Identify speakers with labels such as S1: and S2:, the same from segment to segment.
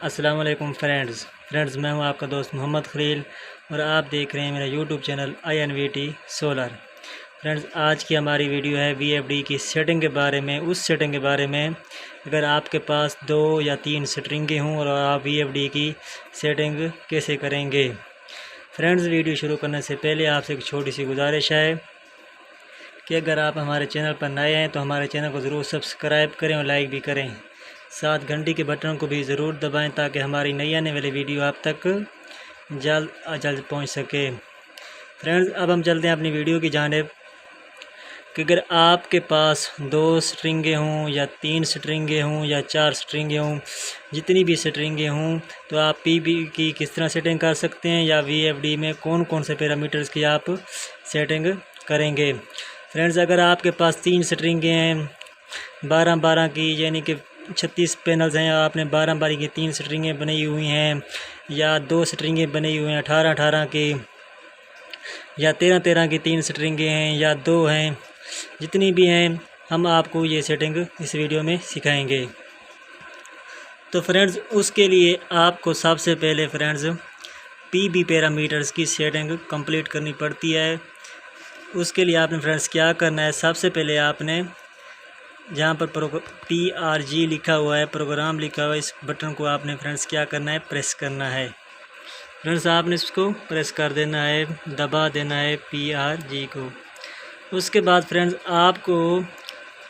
S1: अस्सलाम वालेकुम फ्रेंड्स मैं हूं आपका दोस्त मोहम्मद खलील और आप देख रहे हैं मेरा YouTube channel INVT solar. Friends, आज की हमारी वीडियो है VFD की सेटिंग के बारे में। उस सेटिंग के बारे में अगर आपके पास 2 या 3 स्ट्रिंगें हों और आप VFD की सेटिंग कैसे करेंगे। फ्रेंड्स, वीडियो शुरू करने से पहले आपसे एक छोटी सी गुजारिश है कि अगर आप हमारे चैनल पर नए हैं तो हमारे चैनल को ज़रूर सब्सक्राइब करें और लाइक भी करें। साथ घंटी के बटन को भी ज़रूर दबाएं ताकि हमारी नई आने वाली वीडियो आप तक जल्द पहुंच सके। फ्रेंड्स, अब हम चलते हैं अपनी वीडियो की जानिब कि अगर आपके पास 2 स्ट्रिंगें हों या 3 स्ट्रिंगें हों या 4 स्ट्रिंगें हों, जितनी भी स्ट्रिंगें हों, तो आप PB की किस तरह सेटिंग कर सकते हैं या VFD में कौन कौन से पैरामीटर्स की आप सेटिंग करेंगे। फ्रेंड्स, अगर आपके पास 3 स्ट्रिंगें हैं 12-12 की, यानी कि 36 पैनल्स हैं, आपने 12-12 की 3 स्ट्रिंगें बनाई हुई हैं, या 2 स्ट्रिंगें बनाई हुई हैं 18-18 की, या 13-13 की 3 स्ट्रिंगें हैं, या 2 हैं, जितनी भी हैं हम आपको ये सेटिंग इस वीडियो में सिखाएंगे। तो फ्रेंड्स, उसके लिए आपको सबसे पहले फ्रेंड्स PB पैरामीटर्स की सेटिंग कंप्लीट करनी पड़ती है। उसके लिए आपने फ्रेंड्स क्या करना है, सबसे पहले आपने जहाँ पर PRG लिखा हुआ है, प्रोग्राम लिखा हुआ है, इस बटन को आपने फ्रेंड्स क्या करना है, प्रेस करना है। फ्रेंड्स, आपने इसको प्रेस कर देना है, दबा देना है PRG को। उसके बाद फ्रेंड्स आपको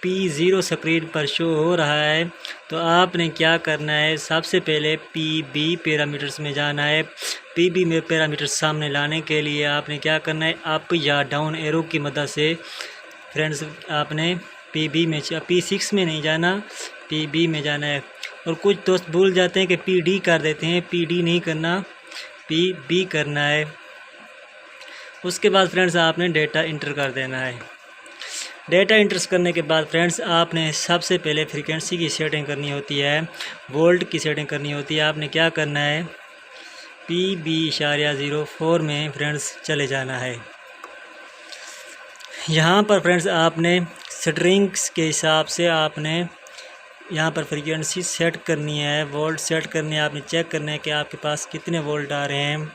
S1: P0 स्क्रीन पर शो हो रहा है, तो आपने क्या करना है, सबसे पहले PB पैरामीटर्स में जाना है। PB में पैरामीटर्स सामने लाने के लिए आपने क्या करना है, अप या डाउन एरो की मदद से फ्रेंड्स आपने PB में P6 में नहीं जाना, PB में जाना है। और कुछ दोस्त भूल जाते हैं कि PD कर देते हैं, PD नहीं करना, PB करना है। उसके बाद फ्रेंड्स आपने डेटा इंटर कर देना है। डेटा इंटर करने के बाद फ्रेंड्स आपने सबसे पहले फ्रीक्वेंसी की सेटिंग करनी होती है, वोल्ट की सेटिंग करनी होती है। आपने क्या करना है, PB.04 में फ्रेंड्स चले जाना है। यहाँ पर फ्रेंड्स आपने स्ट्रिंग्स के हिसाब से आपने यहाँ पर फ्रीक्वेंसी सेट करनी है, वोल्ट सेट करनी है। आपने चेक करना है कि आपके पास कितने वोल्ट आ रहे हैं।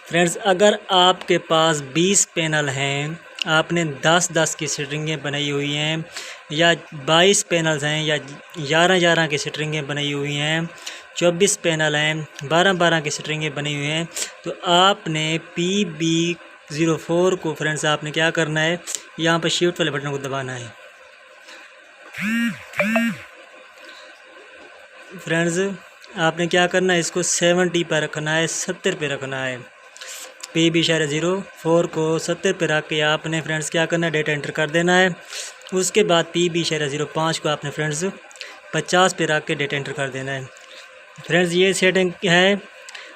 S1: फ्रेंड्स, अगर आपके पास 20 पैनल हैं, आपने 10-10 की स्ट्रिंगें बनाई हुई हैं, या 22 पैनल्स हैं, या 11-11 की स्ट्रिंगें बनाई हुई हैं, 24 पैनल हैं, 12-12 की स्ट्रिंगें बनी हुई हैं, तो आपने PB04 को फ्रेंड्स आपने क्या करना है, यहाँ पर शिफ्ट वाले बटन को दबाना है। फ्रेंड्स, आपने क्या करना है, इसको 70 पर रखना है, 70 पे रखना है। PB04 को 70 पे रख के आपने फ्रेंड्स क्या करना है, डेटा एंटर कर देना है। उसके बाद PB05 को आपने फ्रेंड्स 50 पे रख के डेटा एंटर कर देना है। फ्रेंड्स, ये सेटिंग है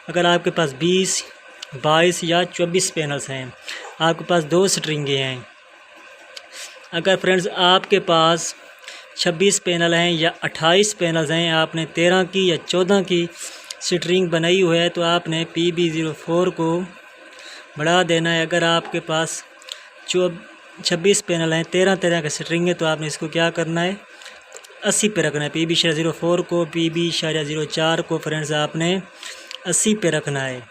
S1: अगर आपके पास 20, 22 या 24 पैनल्स हैं, आपके पास 2 स्ट्रिंगें हैं। अगर फ्रेंड्स आपके पास 26 पैनल हैं या 28 पैनल्स हैं, आपने 13 की या 14 की स्ट्रिंग बनाई हुई है, तो आपने PB04 को बढ़ा देना है। अगर आपके पास 26 पैनल हैं, 13 के स्ट्रिंग है, तो आपने इसको क्या करना है, 80 पे रखना है। PB04 को, PB04 को फ्रेंड्स आपने 80 पे रखना है।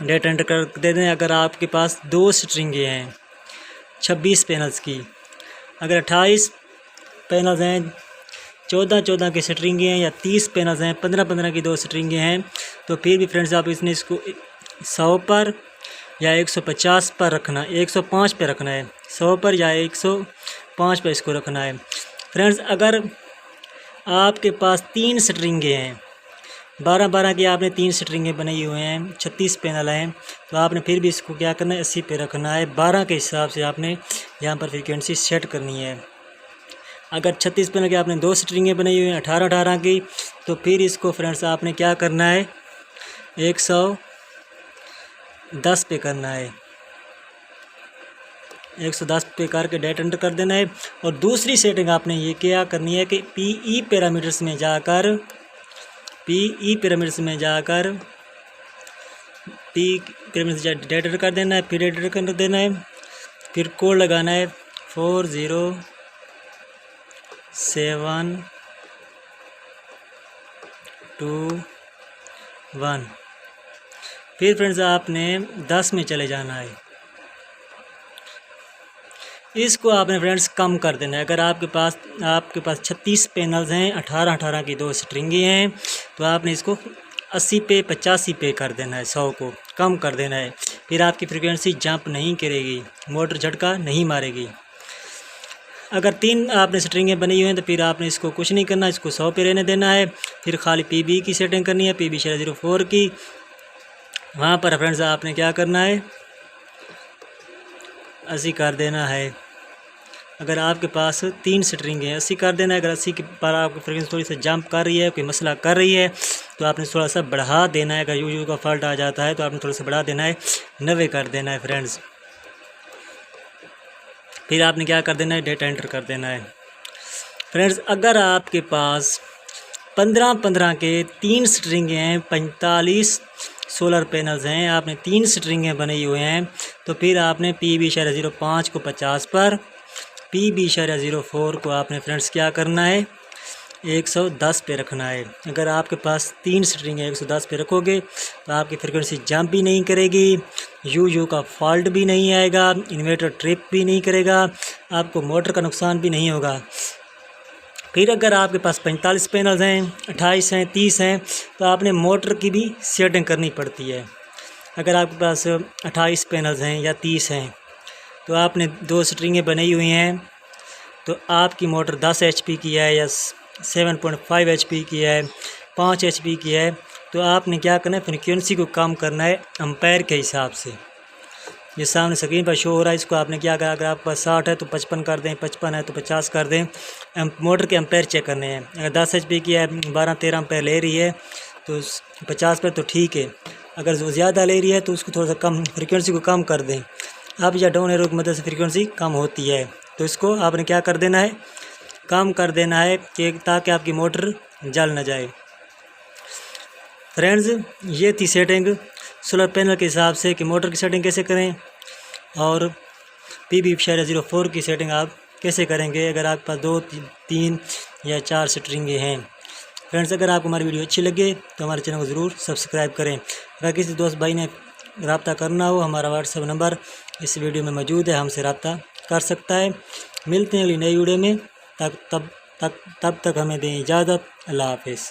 S1: डेटा एंटर कर दे दें। अगर आपके पास 2 स्ट्रिंगें हैं 26 पैनल्स की, अगर 28 पैनल्स हैं, 14-14 की स्ट्रिंगें हैं, या 30 पैनल्स हैं, 15-15 की 2 स्ट्रिंगें हैं, तो फिर भी फ्रेंड्स आप इसको 100 पर या 150 पर रखना, 105 पे रखना है। 100 पर या 105 पर इसको रखना है। फ्रेंड्स, अगर आपके पास 3 स्ट्रिंगें हैं, 12-12 की आपने 3 स्ट्रिंगें बनाई हुए हैं, 36 पैनल हैं, तो आपने फिर भी इसको क्या करना है, 80 पे रखना है। 12 के हिसाब से आपने यहाँ पर फ्रीक्वेंसी सेट करनी है। अगर 36 पैनल की आपने 2 स्ट्रिंगें बनाई हुई हैं 18-18 की, तो फिर इसको फ्रेंड्स आपने क्या करना है, 110 पे करना है। 110 पे करके डेटा एंटर कर देना है। और दूसरी सेटिंग आपने ये क्या करनी है कि PE पैरामीटर्स में जाकर डेटा एंटर कर देना है। फिर डेटा एंटर कर देना है, फिर कोड लगाना है 40 7 2 1। फिर फ्रेंड्स आपने 10 में चले जाना है। इसको आपने फ्रेंड्स कम कर देना है। अगर आपके पास 36 पैनल्स हैं, 18 की 2 स्ट्रिंगी हैं, तो आपने इसको 80 पे 85 पे कर देना है, 100 को कम कर देना है। फिर आपकी फ्रीक्वेंसी जंप नहीं करेगी, मोटर झटका नहीं मारेगी। अगर 3 आपने स्ट्रिंगें बनी हुई हैं तो फिर आपने इसको कुछ नहीं करना, इसको 100 पे रहने देना है। फिर खाली PB की सेटिंग करनी है, PB 04 की। वहाँ पर फ्रेंड्स आपने क्या करना है, 80 कर देना है। अगर आपके पास 3 स्ट्रिंग हैं, 80 कर देना है। अगर 80 पर आपकी फ्रीक्वेंसी थोड़ी सी जंप कर रही है, कोई मसला कर रही है, तो आपने थोड़ा सा बढ़ा देना है। अगर यू का फॉल्ट आ जाता है तो आपने थोड़ा सा बढ़ा देना है, 90 कर देना है फ्रेंड्स। फिर आपने क्या कर देना है, डेटा एंटर कर देना है। फ्रेंड्स अगर आपके पास 15 के 3 स्ट्रिंग हैं, 45 सोलर पैनल्स हैं, आपने 3 स्ट्रिंगें बनी हुए हैं, तो फिर आपने PB 05 को 50 पर, PB 04 को आपने फ्रेंड्स क्या करना है, 110 पे रखना है। अगर आपके पास 3 स्ट्रिंग है, 110 पे रखोगे तो आपकी फ्रीक्वेंसी जंप भी नहीं करेगी, यू का फॉल्ट भी नहीं आएगा, इन्वर्टर ट्रिप भी नहीं करेगा, आपको मोटर का नुकसान भी नहीं होगा। फिर अगर आपके पास 45 पैनल्स हैं, 28 हैं, 30 हैं, तो आपने मोटर की भी सेटिंग करनी पड़ती है। अगर आपके पास 28 पैनल्स हैं या 30 हैं, तो आपने 2 स्ट्रिंगें बनाई हुई हैं, तो आपकी मोटर 10 HP की है या 7.5 HP की है, 5 HP की है, तो आपने क्या करना है, फ्रिक्वेंसी को कम करना है एम्पायर के हिसाब से। ये सामने स्क्रीन पर शो हो रहा है, इसको आपने क्या करा, अगर आपके पास 60 है तो 55 कर दें, 55 है तो 50 कर दें। मोटर के एम्पायर चेक करने हैं। अगर 10 HP की है, 12-13 एम्पायर ले रही है, तो 50 पर तो ठीक है। अगर वो ज़्यादा ले रही है तो उसको थोड़ा सा कम, फ्रिक्वेंसी को कम कर दें। अब या डाउन एरो की मदद से फ्रीक्वेंसी कम होती है, तो इसको आपने क्या कर देना है, कम कर देना है, कि ताकि आपकी मोटर जल ना जाए। फ्रेंड्स ये थी सेटिंग सोलर पैनल के हिसाब से कि मोटर की सेटिंग कैसे करें और PB 04 की सेटिंग आप कैसे करेंगे अगर आपके पास 2, 3 या 4 स्ट्रिंगें हैं। फ्रेंड्स अगर आपको हमारी वीडियो अच्छी लगे तो हमारे चैनल को ज़रूर सब्सक्राइब करें। अगर किसी दोस्त भाई ने रब्ता करना हो, हमारा WhatsApp नंबर इस वीडियो में मौजूद है, हमसे रब्ता कर सकता है। मिलते हैं अगली नई वीडियो में, तब तक हमें दें इजाज़त। अल्लाह हाफिज़।